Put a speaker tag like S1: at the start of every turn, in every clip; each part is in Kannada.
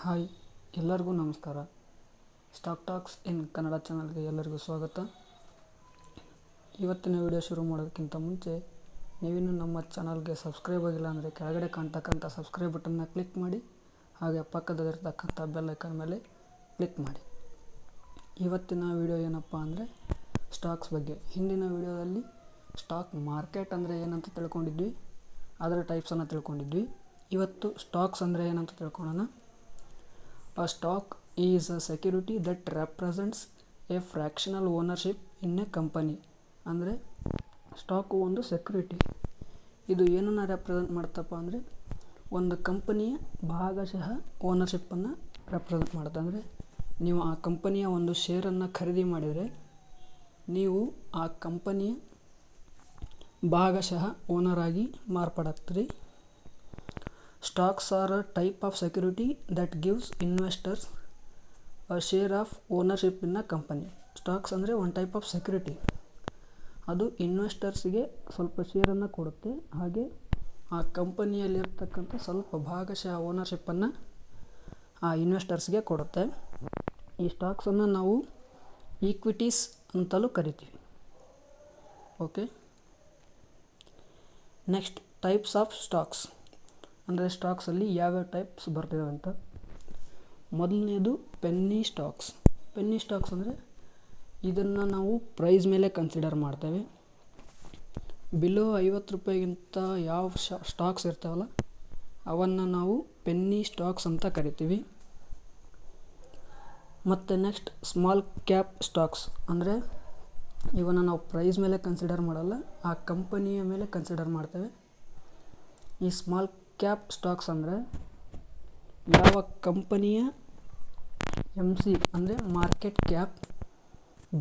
S1: ಹಾಯ್, ಎಲ್ಲರಿಗೂ ನಮಸ್ಕಾರ. ಸ್ಟಾಕ್ ಟಾಕ್ಸ್ ಇನ್ ಕನ್ನಡ ಚಾನಲ್ಗೆ ಎಲ್ಲರಿಗೂ ಸ್ವಾಗತ. ಇವತ್ತಿನ ವಿಡಿಯೋ ಶುರು ಮಾಡೋದಕ್ಕಿಂತ ಮುಂಚೆ ನೀವಿನ್ನೂ ನಮ್ಮ ಚಾನಲ್ಗೆ ಸಬ್ಸ್ಕ್ರೈಬ್ ಆಗಿಲ್ಲ ಅಂದರೆ ಕೆಳಗಡೆ ಕಾಣ್ತಕ್ಕಂಥ ಸಬ್ಸ್ಕ್ರೈಬ್ ಬಟನ್ನ ಕ್ಲಿಕ್ ಮಾಡಿ, ಹಾಗೆ ಪಕ್ಕದಲ್ಲಿರ್ತಕ್ಕಂಥ ಬೆಲ್ ಐಕಾನ್ ಮೇಲೆ ಕ್ಲಿಕ್ ಮಾಡಿ. ಇವತ್ತಿನ ವಿಡಿಯೋ ಏನಪ್ಪ ಅಂದರೆ ಸ್ಟಾಕ್ಸ್ ಬಗ್ಗೆ. ಹಿಂದಿನ ವಿಡಿಯೋದಲ್ಲಿ ಸ್ಟಾಕ್ ಮಾರ್ಕೆಟ್ ಅಂದರೆ ಏನಂತ ತಿಳ್ಕೊಂಡಿದ್ವಿ, ಅದರ ಟೈಪ್ಸನ್ನು ತಿಳ್ಕೊಂಡಿದ್ವಿ. ಇವತ್ತು ಸ್ಟಾಕ್ಸ್ ಅಂದರೆ ಏನಂತ ತಿಳ್ಕೊಳ್ಳೋಣ. A stock is a security that represents a fractional ownership in a company. ಅಂದರೆ ಸ್ಟಾಕು ಒಂದು ಸೆಕ್ಯೂರಿಟಿ. ಇದು ಏನನ್ನು ರೆಪ್ರೆಸೆಂಟ್ ಮಾಡ್ತಪ್ಪ ಅಂದರೆ ಒಂದು ಕಂಪನಿಯ ಭಾಗಶಃ ಓನರ್ಶಿಪ್ಪನ್ನು ರೆಪ್ರೆಸೆಂಟ್ ಮಾಡುತ್ತೆ. ಅಂದರೆ ನೀವು ಆ ಕಂಪನಿಯ ಒಂದು ಶೇರನ್ನು ಖರೀದಿ ಮಾಡಿದರೆ ನೀವು ಆ ಕಂಪನಿಯ ಭಾಗಶಃ ಓನರಾಗಿ ಮಾರ್ಪಾಡಾಗ್ತೀರಿ. Stocks are a type of security that gives investors a share of ownership in a company. Stocks ಅಂದರೆ ಒಂದು ಟೈಪ್ ಆಫ್ ಸೆಕ್ಯೂರಿಟಿ. ಅದು ಇನ್ವೆಸ್ಟರ್ಸಿಗೆ ಸ್ವಲ್ಪ ಶೇರನ್ನು ಕೊಡುತ್ತೆ, ಹಾಗೆ ಆ ಕಂಪನಿಯಲ್ಲಿರ್ತಕ್ಕಂಥ ಸ್ವಲ್ಪ ಭಾಗಶಃ ಓನರ್ಶಿಪ್ಪನ್ನು ಆ ಇನ್ವೆಸ್ಟರ್ಸ್ಗೆ ಕೊಡುತ್ತೆ. ಈ ಸ್ಟಾಕ್ಸನ್ನು ನಾವು ಈಕ್ವಿಟೀಸ್ ಅಂತಲೂ ಕರಿತೀವಿ. Okay, next types of stocks. ಅಂದರೆ ಸ್ಟಾಕ್ಸಲ್ಲಿ ಯಾವ್ಯಾವ ಟೈಪ್ಸ್ ಬರ್ತಿವೆ ಅಂತ. ಮೊದಲನೇದು ಪೆನ್ನಿ ಸ್ಟಾಕ್ಸ್. ಪೆನ್ನಿ ಸ್ಟಾಕ್ಸ್ ಅಂದರೆ ಇದನ್ನು ನಾವು ಪ್ರೈಸ್ ಮೇಲೆ ಕನ್ಸಿಡರ್ ಮಾಡ್ತೇವೆ. ಬಿಲೋ 50 ರೂಪಾಯಿಗಿಂತ ಯಾವ ಸ್ಟಾಕ್ಸ್ ಇರ್ತಾವಲ್ಲ ಅವನ್ನು ನಾವು ಪೆನ್ನಿ ಸ್ಟಾಕ್ಸ್ ಅಂತ ಕರಿತೀವಿ. ಮತ್ತು ನೆಕ್ಸ್ಟ್ ಸ್ಮಾಲ್ ಕ್ಯಾಪ್ ಸ್ಟಾಕ್ಸ್. ಅಂದರೆ ಇವನ್ನು ನಾವು ಪ್ರೈಸ್ ಮೇಲೆ ಕನ್ಸಿಡರ್ ಮಾಡಲ್ಲ, ಆ ಕಂಪನಿಯ ಮೇಲೆ ಕನ್ಸಿಡರ್ ಮಾಡ್ತೇವೆ. ಈ ಸ್ಮಾಲ್ ಕ್ಯಾಪ್ ಸ್ಟಾಕ್ಸ್ ಅಂದರೆ ಯಾವ ಕಂಪನಿಯ MC ಅಂದರೆ ಮಾರ್ಕೆಟ್ ಕ್ಯಾಪ್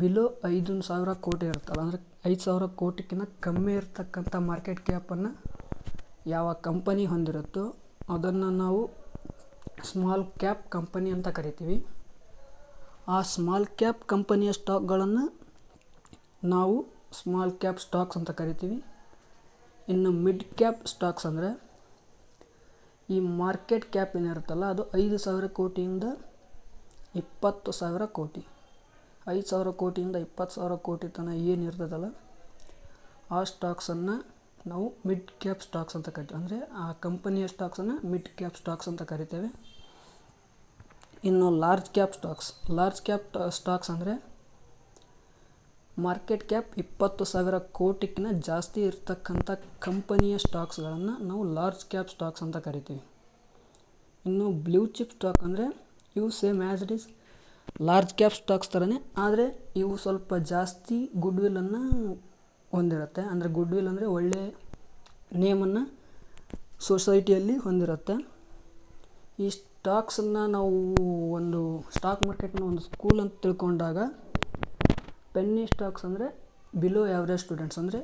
S1: ಬಿಲೋ 5,000 ಕೋಟಿ ಇರುತ್ತಲ್ಲ, ಅಂದರೆ 5,000 ಕೋಟಿಗಿಂತ ಕಮ್ಮಿ ಇರತಕ್ಕಂಥ ಮಾರ್ಕೆಟ್ ಕ್ಯಾಪನ್ನು ಯಾವ ಕಂಪನಿ ಹೊಂದಿರುತ್ತೋ ಅದನ್ನು ನಾವು ಸ್ಮಾಲ್ ಕ್ಯಾಪ್ ಕಂಪನಿ ಅಂತ ಕರಿತೀವಿ. ಆ ಸ್ಮಾಲ್ ಕ್ಯಾಪ್ ಕಂಪನಿಯ ಸ್ಟಾಕ್ಗಳನ್ನು ನಾವು ಸ್ಮಾಲ್ ಕ್ಯಾಪ್ ಸ್ಟಾಕ್ಸ್ ಅಂತ ಕರಿತೀವಿ. ಇನ್ನು ಮಿಡ್ ಕ್ಯಾಪ್ ಸ್ಟಾಕ್ಸ್ ಅಂದರೆ ಈ ಮಾರ್ಕೆಟ್ ಕ್ಯಾಪ್ ಏನಿರುತ್ತಲ್ಲ ಅದು 5,000 ಕೋಟಿಯಿಂದ 20,000 ಕೋಟಿ. 5,000 ಕೋಟಿಯಿಂದ 20,000 ಕೋಟಿ ತನಕ ಏನಿರ್ತದಲ್ಲ ಆ ಸ್ಟಾಕ್ಸನ್ನು ನಾವು ಮಿಡ್ ಕ್ಯಾಪ್ ಸ್ಟಾಕ್ಸ್ ಅಂತ ಕರಿತೀವಿ. ಅಂದರೆ ಆ ಕಂಪನಿಯ ಸ್ಟಾಕ್ಸನ್ನು ಮಿಡ್ ಕ್ಯಾಪ್ ಸ್ಟಾಕ್ಸ್ ಅಂತ ಕರಿತೇವೆ. ಇನ್ನು large cap stocks. Large cap stocks ಅಂದರೆ ಮಾರ್ಕೆಟ್ ಕ್ಯಾಪ್ 20,000 ಕೋಟಿಗಿಂತ ಜಾಸ್ತಿ ಇರ್ತಕ್ಕಂಥ ಕಂಪನಿಯ ಸ್ಟಾಕ್ಸ್ಗಳನ್ನು ನಾವು ಲಾರ್ಜ್ ಕ್ಯಾಪ್ ಸ್ಟಾಕ್ಸ್ ಅಂತ ಕರಿತೀವಿ. ಇನ್ನು ಬ್ಲೂ ಚಿಪ್ ಸ್ಟಾಕ್ ಅಂದರೆ ಇವು same as it is large cap stocks ಥರನೇ, ಆದರೆ ಇವು ಸ್ವಲ್ಪ ಜಾಸ್ತಿ ಗುಡ್ ವಿಲ್ಲನ್ನು ಹೊಂದಿರುತ್ತೆ. ಅಂದರೆ ಗುಡ್ ವಿಲ್ ಅಂದರೆ ಒಳ್ಳೆಯ ನೇಮನ್ನು ಸೊಸೈಟಿಯಲ್ಲಿ ಹೊಂದಿರುತ್ತೆ. ಈ ಸ್ಟಾಕ್ಸನ್ನು ನಾವು ಒಂದು ಸ್ಟಾಕ್ ಮಾರ್ಕೆಟ್ನ ಒಂದು ಸ್ಕೂಲ್ ಅಂತ ತಿಳ್ಕೊಂಡಾಗ ಪೆನ್ನಿ ಸ್ಟಾಕ್ಸ್ ಅಂದರೆ ಬಿಲೋ ಆ್ಯಾವ್ರೇಜ್ ಸ್ಟೂಡೆಂಟ್ಸ್, ಅಂದರೆ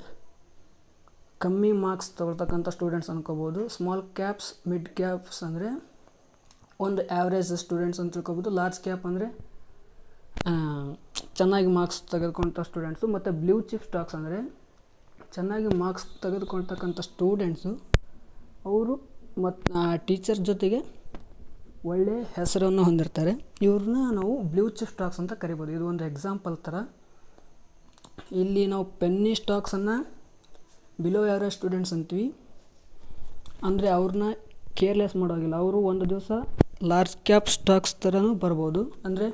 S1: ಕಮ್ಮಿ ಮಾರ್ಕ್ಸ್ ತಗೊಳ್ತಕ್ಕಂಥ ಸ್ಟೂಡೆಂಟ್ಸ್ ಅನ್ಕೋಬೋದು. ಸ್ಮಾಲ್ ಕ್ಯಾಪ್ಸ್ ಮಿಡ್ ಕ್ಯಾಪ್ಸ್ ಅಂದರೆ ಒಂದು ಆ್ಯಾವ್ರೇಜ್ ಸ್ಟೂಡೆಂಟ್ಸ್ ಅಂತ ತಿಳ್ಕೊಬೋದು. ಲಾರ್ಜ್ ಕ್ಯಾಪ್ ಅಂದರೆ ಚೆನ್ನಾಗಿ ಮಾರ್ಕ್ಸ್ ತೆಗೆದುಕೊಂಥ ಸ್ಟೂಡೆಂಟ್ಸು. ಮತ್ತು ಬ್ಲೂ ಚಿಪ್ ಸ್ಟಾಕ್ಸ್ ಅಂದರೆ ಚೆನ್ನಾಗಿ ಮಾರ್ಕ್ಸ್ ತೆಗೆದುಕೊಳ್ತಕ್ಕಂಥ ಸ್ಟೂಡೆಂಟ್ಸು, ಅವರು ಮತ್ತು ಟೀಚರ್ ಜೊತೆಗೆ ಒಳ್ಳೆಯ ಹೆಸರನ್ನು ಹೊಂದಿರ್ತಾರೆ. ಇವ್ರನ್ನ ನಾವು ಬ್ಲೂ ಚಿಪ್ ಸ್ಟಾಕ್ಸ್ ಅಂತ ಕರಿಬೋದು. ಇದು ಒಂದು ಎಕ್ಸಾಂಪಲ್ ಥರ. ಇಲ್ಲಿ ನಾವು ಪೆನ್ನಿ ಸ್ಟಾಕ್ಸನ್ನು ಬಿಲೋ ಆ್ಯಾವ್ರೇಜ್ ಸ್ಟೂಡೆಂಟ್ಸ್ ಅಂತೀವಿ. ಅಂದರೆ ಅವ್ರನ್ನ ಕೇರ್ಲೆಸ್ ಮಾಡೋಗಿಲ್ಲ. ಅವರು ಒಂದು ದಿವಸ ಲಾರ್ಜ್ ಕ್ಯಾಪ್ ಸ್ಟಾಕ್ಸ್ ಥರನೂ ಬರ್ಬೋದು. ಅಂದರೆ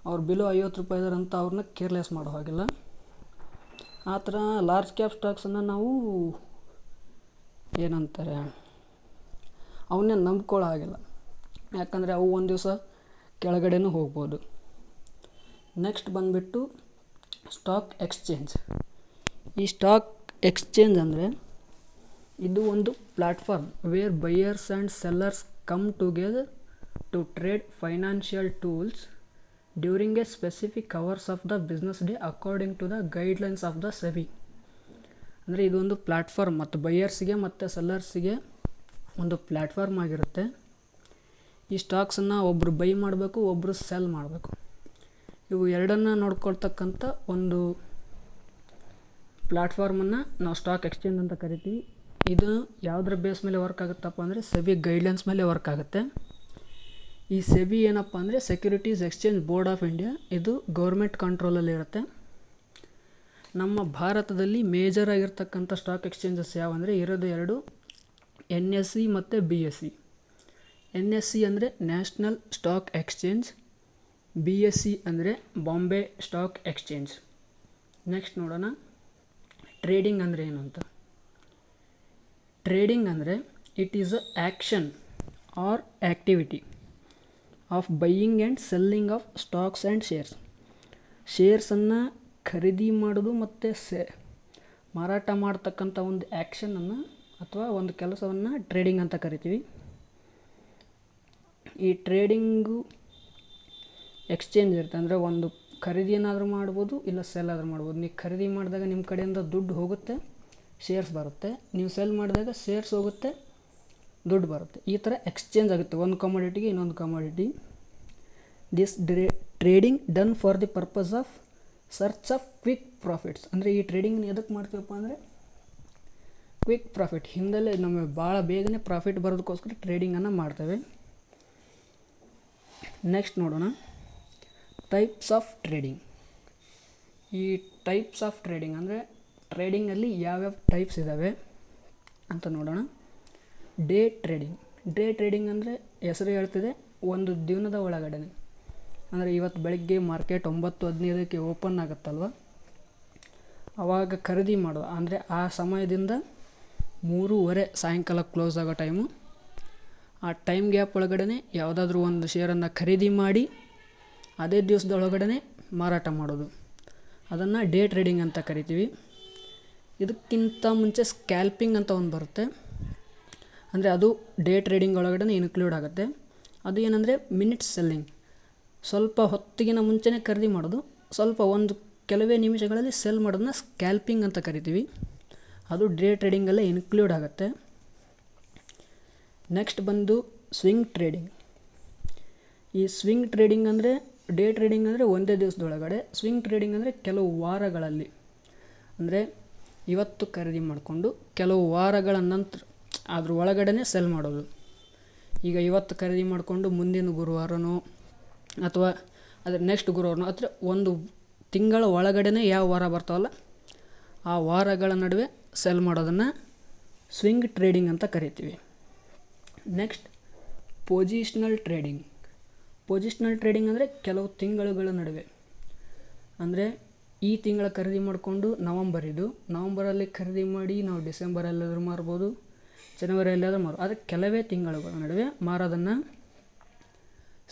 S1: ಅವ್ರು ಬಿಲೋ 50 ರೂಪಾಯಿ ಇದ್ದಾರೆ ಅಂತ ಅವ್ರನ್ನ ಕೇರ್ಲೆಸ್ ಮಾಡೋ ಹಾಗಿಲ್ಲ. ಆ ಥರ ಲಾರ್ಜ್ ಕ್ಯಾಪ್ ಸ್ಟಾಕ್ಸನ್ನು ನಾವು ಏನಂತಾರೆ ಅವನ್ನೇ ನಂಬ್ಕೊಳ್ಳೋ ಹಾಗಿಲ್ಲ, ಯಾಕಂದರೆ ಅವು ಒಂದು ದಿವಸ ಕೆಳಗಡೆನೂ ಹೋಗ್ಬೋದು. ನೆಕ್ಸ್ಟ್ ಬಂದುಬಿಟ್ಟು ಸ್ಟಾಕ್ ಎಕ್ಸ್ಚೇಂಜ್. ಈ ಸ್ಟಾಕ್ ಎಕ್ಸ್ಚೇಂಜ್ ಅಂದರೆ ಇದು ಒಂದು platform where buyers and sellers come together to trade financial tools during a specific hours of the business day according to the guidelines of the SEBI. ಅಂದರೆ ಇದೊಂದು ಪ್ಲ್ಯಾಟ್ಫಾರ್ಮ್ ಮತ್ತು ಬೈಯರ್ಸಿಗೆ ಮತ್ತು ಸೆಲ್ಲರ್ಸಿಗೆ ಒಂದು ಪ್ಲ್ಯಾಟ್ಫಾರ್ಮ್ ಆಗಿರುತ್ತೆ. ಈ ಸ್ಟಾಕ್ಸನ್ನು ಒಬ್ಬರು ಬೈ ಮಾಡಬೇಕು, ಒಬ್ಬರು ಸೆಲ್ ಮಾಡಬೇಕು. ಇವು ಎರಡನ್ನು ನೋಡ್ಕೊಳ್ತಕ್ಕಂಥ ಒಂದು ಪ್ಲ್ಯಾಟ್ಫಾರ್ಮನ್ನು ನಾವು ಸ್ಟಾಕ್ ಎಕ್ಸ್ಚೇಂಜ್ ಅಂತ ಕರಿತೀವಿ. ಇದು ಯಾವುದರ ಬೇಸ್ ಮೇಲೆ ವರ್ಕ್ ಆಗುತ್ತಪ್ಪ ಅಂದರೆ ಸೆಬಿ ಗೈಡ್ಲೈನ್ಸ್ ಮೇಲೆ ವರ್ಕ್ ಆಗುತ್ತೆ. ಈ ಸೆಬಿ ಏನಪ್ಪ ಅಂದರೆ securities exchange board of India, ಇದು ಗೌರ್ಮೆಂಟ್ ಕಂಟ್ರೋಲಲ್ಲಿರುತ್ತೆ. ನಮ್ಮ ಭಾರತದಲ್ಲಿ ಮೇಜರ್ ಆಗಿರ್ತಕ್ಕಂಥ ಸ್ಟಾಕ್ ಎಕ್ಸ್ಚೇಂಜಸ್ ಯಾವಂದರೆ ಇರೋದು ಎರಡು, NSE ಮತ್ತು BSE. NSE ಅಂದರೆ ನ್ಯಾಷನಲ್ ಸ್ಟಾಕ್ ಎಕ್ಸ್ಚೇಂಜ್, BSE ಅಂದರೆ ಬಾಂಬೆ ಸ್ಟಾಕ್ ಎಕ್ಸ್ಚೇಂಜ್. ನೆಕ್ಸ್ಟ್ ನೋಡೋಣ ಟ್ರೇಡಿಂಗ್ ಅಂದರೆ ಏನು ಅಂತ. ಟ್ರೇಡಿಂಗ್ ಅಂದರೆ it is a action or activity of buying and selling of stocks and shares. ಶೇರ್ಸನ್ನು ಖರೀದಿ ಮಾಡೋದು ಮತ್ತು ಮಾರಾಟ ಮಾಡ್ತಕ್ಕಂಥ ಒಂದು ಆ್ಯಕ್ಷನನ್ನು ಅಥವಾ ಒಂದು ಕೆಲಸವನ್ನು ಟ್ರೇಡಿಂಗ್ ಅಂತ ಕರಿತೀವಿ. ಈ ಟ್ರೇಡಿಂಗು ಎಕ್ಸ್ಚೇಂಜ್ ಇರುತ್ತೆ, ಅಂದರೆ ಒಂದು ಖರೀದಿ ಏನಾದರೂ ಮಾಡ್ಬೋದು, ಇಲ್ಲ ಸೆಲ್ ಆದರೂ ಮಾಡ್ಬೋದು. ನೀವು ಖರೀದಿ ಮಾಡಿದಾಗ ನಿಮ್ಮ ಕಡೆಯಿಂದ ದುಡ್ಡು ಹೋಗುತ್ತೆ, ಶೇರ್ಸ್ ಬರುತ್ತೆ. ನೀವು ಸೆಲ್ ಮಾಡಿದಾಗ ಶೇರ್ಸ್ ಹೋಗುತ್ತೆ, ದುಡ್ಡು ಬರುತ್ತೆ. ಈ ಥರ ಎಕ್ಸ್ಚೇಂಜ್ ಆಗುತ್ತೆ ಒಂದು ಕಮೋಡಿಟಿಗೆ ಇನ್ನೊಂದು commodity. This trading done for the purpose of search of quick profits. ಅಂದರೆ ಈ ಟ್ರೇಡಿಂಗ್ನ ಎದಕ್ಕೆ ಮಾಡ್ತೀವಪ್ಪ ಅಂದರೆ ಕ್ವಿಕ್ ಪ್ರಾಫಿಟ್, ಹಿಂದಲೇ ನಮಗೆ ಭಾಳ ಬೇಗನೆ ಪ್ರಾಫಿಟ್ ಬರೋದಕ್ಕೋಸ್ಕರ ಟ್ರೇಡಿಂಗನ್ನು ಮಾಡ್ತೇವೆ. ನೆಕ್ಸ್ಟ್ ನೋಡೋಣ ಟೈಪ್ಸ್ ಆಫ್ ಟ್ರೇಡಿಂಗ್. ಈ ಟೈಪ್ಸ್ ಆಫ್ ಟ್ರೇಡಿಂಗ್ ಅಂದರೆ ಟ್ರೇಡಿಂಗಲ್ಲಿ ಯಾವ್ಯಾವ ಟೈಪ್ಸ್ ಇದ್ದಾವೆ ಅಂತ ನೋಡೋಣ. Day trading. ಡೇ ಟ್ರೇಡಿಂಗ್ ಅಂದರೆ ಹೆಸರು ಹೇಳ್ತಿದೆ, ಒಂದು ದಿನದ ಒಳಗಡೆ, ಅಂದರೆ ಇವತ್ತು ಬೆಳಗ್ಗೆ ಮಾರ್ಕೆಟ್ 9:15ಕ್ಕೆ ಓಪನ್ ಆಗುತ್ತಲ್ವ, ಆವಾಗ ಖರೀದಿ ಮಾಡೋದು. ಅಂದರೆ ಆ ಸಮಯದಿಂದ 3:30 ಸಾಯಂಕಾಲ ಕ್ಲೋಸ್ ಆಗೋ ಟೈಮು, ಆ ಟೈಮ್ ಗ್ಯಾಪ್ ಒಳಗಡೆ ಯಾವುದಾದ್ರೂ ಒಂದು ಶೇರನ್ನು ಖರೀದಿ ಮಾಡಿ ಅದೇ ದಿವಸದೊಳಗಡೆ ಮಾರಾಟ ಮಾಡೋದು, ಅದನ್ನು ಡೇ ಟ್ರೇಡಿಂಗ್ ಅಂತ ಕರಿತೀವಿ. ಇದಕ್ಕಿಂತ ಮುಂಚೆ ಸ್ಕ್ಯಾಲ್ಪಿಂಗ್ ಅಂತ ಒಂದು ಬರುತ್ತೆ, ಅಂದರೆ ಅದು ಡೇ ಟ್ರೇಡಿಂಗ್ ಒಳಗಡೆ ಇನ್ಕ್ಲೂಡ್ ಆಗುತ್ತೆ. ಅದು ಏನಂದರೆ ಮಿನಿಟ್ಸ್ ಸೆಲ್ಲಿಂಗ್, ಸ್ವಲ್ಪ ಹೊತ್ತಿಗಿನ ಮುಂಚೆನೇ ಖರೀದಿ ಮಾಡೋದು, ಸ್ವಲ್ಪ ಒಂದು ಕೆಲವೇ ನಿಮಿಷಗಳಲ್ಲಿ ಸೆಲ್ ಮಾಡೋದನ್ನ ಸ್ಕ್ಯಾಲ್ಪಿಂಗ್ ಅಂತ ಕರಿತೀವಿ. ಅದು ಡೇ ಟ್ರೇಡಿಂಗಲ್ಲೇ ಇನ್ಕ್ಲೂಡ್ ಆಗುತ್ತೆ. ನೆಕ್ಸ್ಟ್ ಬಂದು ಸ್ವಿಂಗ್ ಟ್ರೇಡಿಂಗ್. ಈ ಸ್ವಿಂಗ್ ಟ್ರೇಡಿಂಗ್ ಅಂದರೆ ಡೇ ಟ್ರೇಡಿಂಗ್ ಅಂದರೆ ಒಂದೇ ದಿವಸದೊಳಗಡೆ, ಸ್ವಿಂಗ್ ಟ್ರೇಡಿಂಗ್ ಅಂದರೆ ಕೆಲವು ವಾರಗಳಲ್ಲಿ, ಅಂದರೆ ಇವತ್ತು ಖರೀದಿ ಮಾಡಿಕೊಂಡು ಕೆಲವು ವಾರಗಳ ನಂತರ ಅದ್ರ ಒಳಗಡೆ ಸೆಲ್ ಮಾಡೋದು. ಈಗ ಇವತ್ತು ಖರೀದಿ ಮಾಡಿಕೊಂಡು ಮುಂದಿನ ಗುರುವಾರನೋ ಅಥವಾ ಅದರ ನೆಕ್ಸ್ಟ್ ಗುರುವಾರನೋ ಅಥವಾ ಒಂದು ತಿಂಗಳ ಒಳಗಡೆ ಯಾವ ವಾರ ಬರ್ತಾವಲ್ಲ ಆ ವಾರಗಳ ನಡುವೆ ಸೆಲ್ ಮಾಡೋದನ್ನು ಸ್ವಿಂಗ್ ಟ್ರೇಡಿಂಗ್ ಅಂತ ಕರಿತೀವಿ. Next positional trading. Positional trading ಅಂದರೆ ಕೆಲವು ನಡುವೆ, ಅಂದರೆ ಈ ತಿಂಗಳ ಖರೀದಿ ಮಾಡಿಕೊಂಡು ನವಂಬರಲ್ಲಿ ಖರೀದಿ ಮಾಡಿ ನಾವು ಡಿಸೆಂಬರಲ್ಲಾದರೂ ಮಾರ್ಬೋದು, ಜನವರಿಯಲ್ಲಾದರೂ ಮಾರ್ಬೋದು. ಆದರೆ ಕೆಲವೇ ತಿಂಗಳುಗಳ ನಡುವೆ ಮಾರೋದನ್ನು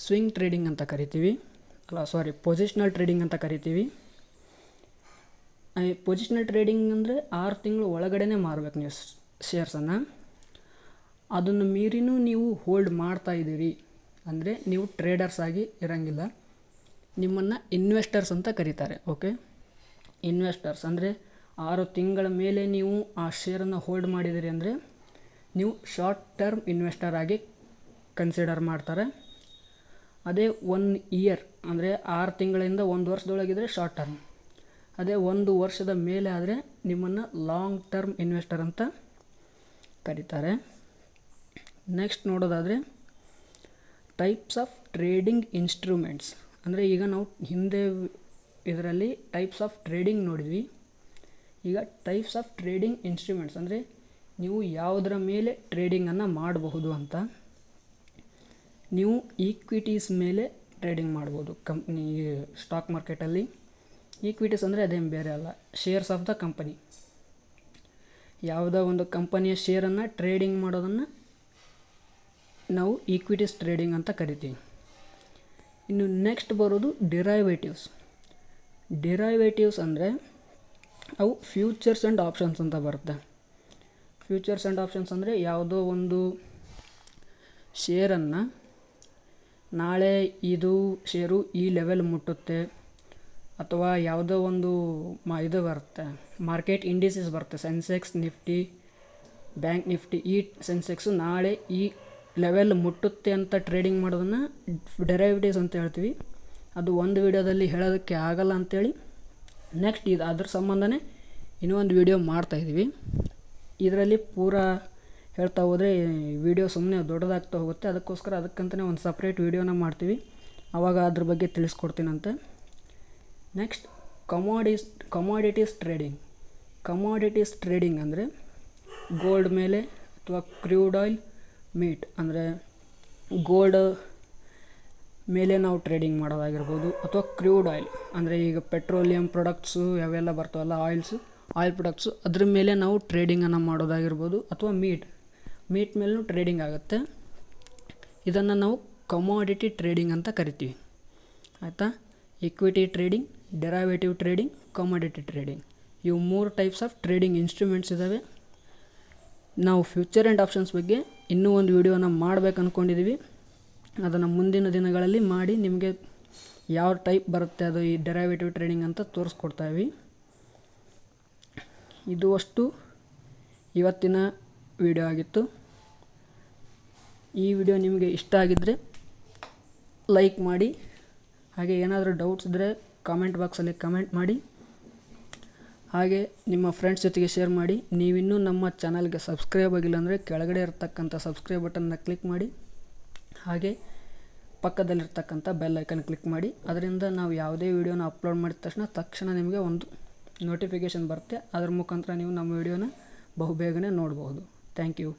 S1: ಸ್ವಿಂಗ್ ಟ್ರೇಡಿಂಗ್ ಅಂತ ಕರಿತೀವಿ, ಪೊಸಿಷನಲ್ ಟ್ರೇಡಿಂಗ್ ಅಂತ ಕರಿತೀವಿ. ಪೊಸಿಷನಲ್ ಟ್ರೇಡಿಂಗ್ ಅಂದರೆ 6 ತಿಂಗಳು ಒಳಗಡೆ ಮಾರಬೇಕು ನೀವು ಶೇರ್ಸನ್ನು. ಅದನ್ನು ಮೀರಿನೂ ನೀವು ಹೋಲ್ಡ್ ಮಾಡ್ತಾಯಿದ್ದೀರಿ ಅಂದರೆ ನೀವು ಟ್ರೇಡರ್ಸ್ ಆಗಿ ಇರೋಂಗಿಲ್ಲ, ನಿಮ್ಮನ್ನು ಇನ್ವೆಸ್ಟರ್ಸ್ ಅಂತ ಕರೀತಾರೆ. ಓಕೆ, ಇನ್ವೆಸ್ಟರ್ಸ್ ಅಂದರೆ 6 ತಿಂಗಳ ಮೇಲೆ ನೀವು ಆ ಶೇರನ್ನು ಹೋಲ್ಡ್ ಮಾಡಿದಿರಿ ಅಂದರೆ ನೀವು ಶಾರ್ಟ್ ಟರ್ಮ್ ಇನ್ವೆಸ್ಟರ್ ಆಗಿ ಕನ್ಸಿಡರ್ ಮಾಡ್ತಾರೆ. ಅದೇ 1 ಇಯರ್ ಅಂದರೆ 6 ತಿಂಗಳಿಂದ 1 ವರ್ಷದೊಳಗಿದ್ರೆ ಶಾರ್ಟ್ ಟರ್ಮ್, ಅದೇ 1 ವರ್ಷದ ಮೇಲೆ ಆದರೆ ನಿಮ್ಮನ್ನು ಲಾಂಗ್ ಟರ್ಮ್ ಇನ್ವೆಸ್ಟರ್ ಅಂತ ಕರೀತಾರೆ. ನೆಕ್ಸ್ಟ್ ನೋಡೋದಾದರೆ ಟೈಪ್ಸ್ ಆಫ್ ಟ್ರೇಡಿಂಗ್ ಇನ್ಸ್ಟ್ರೂಮೆಂಟ್ಸ್. ಅಂದರೆ ಈಗ ನಾವು ಹಿಂದೆ ಇದರಲ್ಲಿ ಟೈಪ್ಸ್ ಆಫ್ ಟ್ರೇಡಿಂಗ್ ನೋಡಿದ್ವಿ, ಈಗ ಟೈಪ್ಸ್ ಆಫ್ ಟ್ರೇಡಿಂಗ್ ಇನ್ಸ್ಟ್ರೂಮೆಂಟ್ಸ್ ಅಂದರೆ ನೀವು ಯಾವುದರ ಮೇಲೆ ಟ್ರೇಡಿಂಗನ್ನು ಮಾಡಬಹುದು ಅಂತ. ನೀವು ಈಕ್ವಿಟೀಸ್ ಮೇಲೆ ಟ್ರೇಡಿಂಗ್ ಮಾಡ್ಬೋದು. ಕಂಪ್ನಿ ಸ್ಟಾಕ್ ಮಾರ್ಕೆಟಲ್ಲಿ ಈಕ್ವಿಟೀಸ್ ಅಂದರೆ ಅದೇನು ಬೇರೆ ಅಲ್ಲ, ಶೇರ್ಸ್ ಆಫ್ ದ ಕಂಪನಿ. ಯಾವುದೋ ಒಂದು ಕಂಪನಿಯ ಶೇರನ್ನು ಟ್ರೇಡಿಂಗ್ ಮಾಡೋದನ್ನು ನಾವು ಈಕ್ವಿಟೀಸ್ ಟ್ರೇಡಿಂಗ್ ಅಂತ ಕರಿತೀವಿ. ಇನ್ನು ನೆಕ್ಸ್ಟ್ ಬರೋದು ಡಿರೈವೇಟಿವ್ಸ್. ಡಿರೈವೇಟಿವ್ಸ್ ಅಂದರೆ ಅವು ಫ್ಯೂಚರ್ಸ್ ಆ್ಯಂಡ್ ಆಪ್ಷನ್ಸ್ ಅಂತ ಬರುತ್ತೆ. ಫ್ಯೂಚರ್ಸ್ ಆ್ಯಂಡ್ ಆಪ್ಷನ್ಸ್ ಅಂದರೆ ಯಾವುದೋ ಒಂದು ಶೇರನ್ನು ನಾಳೆ ಇದು ಶೇರು ಈ ಲೆವೆಲ್ ಮುಟ್ಟುತ್ತೆ, ಅಥವಾ ಯಾವುದೋ ಒಂದು ಇದು ಬರುತ್ತೆ, ಮಾರ್ಕೆಟ್ ಇಂಡಿಸಸ್ ಬರುತ್ತೆ, ಸೆನ್ಸೆಕ್ಸ್, ನಿಫ್ಟಿ, ಬ್ಯಾಂಕ್ ನಿಫ್ಟಿ. ಈ ಸೆನ್ಸೆಕ್ಸು ನಾಳೆ ಈ ಲೆವೆಲ್ ಮುಟ್ಟುತ್ತೆ ಅಂತ ಟ್ರೇಡಿಂಗ್ ಮಾಡೋದನ್ನು ಡೆರೈವೇಟಿವ್ಸ್ ಅಂತ ಹೇಳ್ತೀವಿ. ಅದು ಒಂದು ವಿಡಿಯೋದಲ್ಲಿ ಹೇಳೋದಕ್ಕೆ ಆಗಲ್ಲ ಅಂಥೇಳಿ ನೆಕ್ಸ್ಟ್ ಇದು ಅದ್ರ ಸಂಬಂಧನೇ ಇನ್ನೊಂದು ವಿಡಿಯೋ ಮಾಡ್ತಾಯಿದ್ದೀವಿ. ಇದರಲ್ಲಿ ಪೂರಾ ಹೇಳ್ತಾ ಹೋದರೆ ವಿಡಿಯೋ ಸುಮ್ಮನೆ ದೊಡ್ಡದಾಗ್ತಾ ಹೋಗುತ್ತೆ. ಅದಕ್ಕೋಸ್ಕರ ಅದಕ್ಕಂತಲೇ ಒಂದು ಸಪ್ರೇಟ್ ವೀಡಿಯೋನ ಮಾಡ್ತೀವಿ, ಆವಾಗ ಅದ್ರ ಬಗ್ಗೆ ತಿಳಿಸ್ಕೊಡ್ತೀನಂತೆ. ನೆಕ್ಸ್ಟ್ ಕಮಾಡಿಟೀಸ್ ಟ್ರೇಡಿಂಗ್ ಅಂದರೆ ಗೋಲ್ಡ್ ಮೇಲೆ ಅಥವಾ ಕ್ರೂಡ್ ಆಯಿಲ್, ಮೀಟ್ ಅಂದರೆ ಗೋಲ್ಡ್ ಮೇಲೆ ನಾವು ಟ್ರೇಡಿಂಗ್ ಮಾಡೋದಾಗಿರ್ಬೋದು, ಅಥವಾ ಕ್ರೂಡ್ ಆಯಿಲ್ ಅಂದರೆ ಈಗ ಪೆಟ್ರೋಲಿಯಂ ಪ್ರಾಡಕ್ಟ್ಸು ಅವೆಲ್ಲ ಬರ್ತಾವಲ್ಲ, ಆಯಿಲ್ ಪ್ರಾಡಕ್ಟ್ಸು, ಅದ್ರ ಮೇಲೆ ನಾವು ಟ್ರೇಡಿಂಗನ್ನು ಮಾಡೋದಾಗಿರ್ಬೋದು, ಅಥವಾ ಮೀಟ್ ಮೇಲೂ ಟ್ರೇಡಿಂಗ್ ಆಗುತ್ತೆ. ಇದನ್ನು ನಾವು ಕಮಾಡಿಟಿ ಟ್ರೇಡಿಂಗ್ ಅಂತ ಕರಿತೀವಿ, ಆಯಿತಾ. Equity trading, derivative trading, commodity trading, ಇವು 3 ಟೈಪ್ಸ್ ಆಫ್ ಟ್ರೇಡಿಂಗ್ ಇನ್ಸ್ಟ್ರೂಮೆಂಟ್ಸ್ ಇದ್ದಾವೆ. ನಾವು ಫ್ಯೂಚರ್ ಆ್ಯಂಡ್ ಆಪ್ಷನ್ಸ್ ಬಗ್ಗೆ ಇನ್ನೂ ಒಂದು ವಿಡಿಯೋನ ಮಾಡಬೇಕು ಅಂದ್ಕೊಂಡಿದ್ದೀವಿ. ಅದನ್ನು ಮುಂದಿನ ದಿನಗಳಲ್ಲಿ ಮಾಡಿ ನಿಮಗೆ ಯಾವ ಟೈಪ್ ಬರುತ್ತೆ ಅದು ಈ ಡೆರೈವೇಟಿವ್ ಟ್ರೇಡಿಂಗ್ ಅಂತ ತೋರಿಸ್ಕೊಡ್ತಾಯಿವಿ. ಇದು ಅಷ್ಟು ಇವತ್ತಿನ ವಿಡಿಯೋ ಆಗಿತ್ತು. ಈ ವಿಡಿಯೋ ನಿಮಗೆ ಇಷ್ಟ ಆಗಿದ್ದರೆ ಲೈಕ್ ಮಾಡಿ, ಹಾಗೆ ಏನಾದರೂ ಡೌಟ್ಸ್ ಇದ್ದರೆ ಕಾಮೆಂಟ್ ಬಾಕ್ಸಲ್ಲಿ ಕಮೆಂಟ್ ಮಾಡಿ, ಹಾಗೆ ನಿಮ್ಮ ಫ್ರೆಂಡ್ಸ್ ಜೊತೆಗೆ ಶೇರ್ ಮಾಡಿ. ನೀವಿನ್ನೂ ನಮ್ಮ ಚಾನಲ್ಗೆ ಸಬ್ಸ್ಕ್ರೈಬ್ ಆಗಿಲ್ಲ ಅಂದರೆ ಕೆಳಗಡೆ ಇರತಕ್ಕಂಥ ಸಬ್ಸ್ಕ್ರೈಬ್ ಬಟನ್ನ ಕ್ಲಿಕ್ ಮಾಡಿ, ಹಾಗೆ ಪಕ್ಕದಲ್ಲಿರ್ತಕ್ಕಂಥ ಬೆಲ್ ಐಕನ್ ಕ್ಲಿಕ್ ಮಾಡಿ. ಅದರಿಂದ ನಾವು ಯಾವುದೇ ವಿಡಿಯೋನ ಅಪ್ಲೋಡ್ ಮಾಡಿದ ತಕ್ಷಣ ನಿಮಗೆ ಒಂದು ನೋಟಿಫಿಕೇಷನ್ ಬರುತ್ತೆ. ಅದರ ಮುಖಾಂತರ ನೀವು ನಮ್ಮ ವಿಡಿಯೋನ ಬಹುಬೇಗನೆ ನೋಡ್ಬೋದು. Thank you.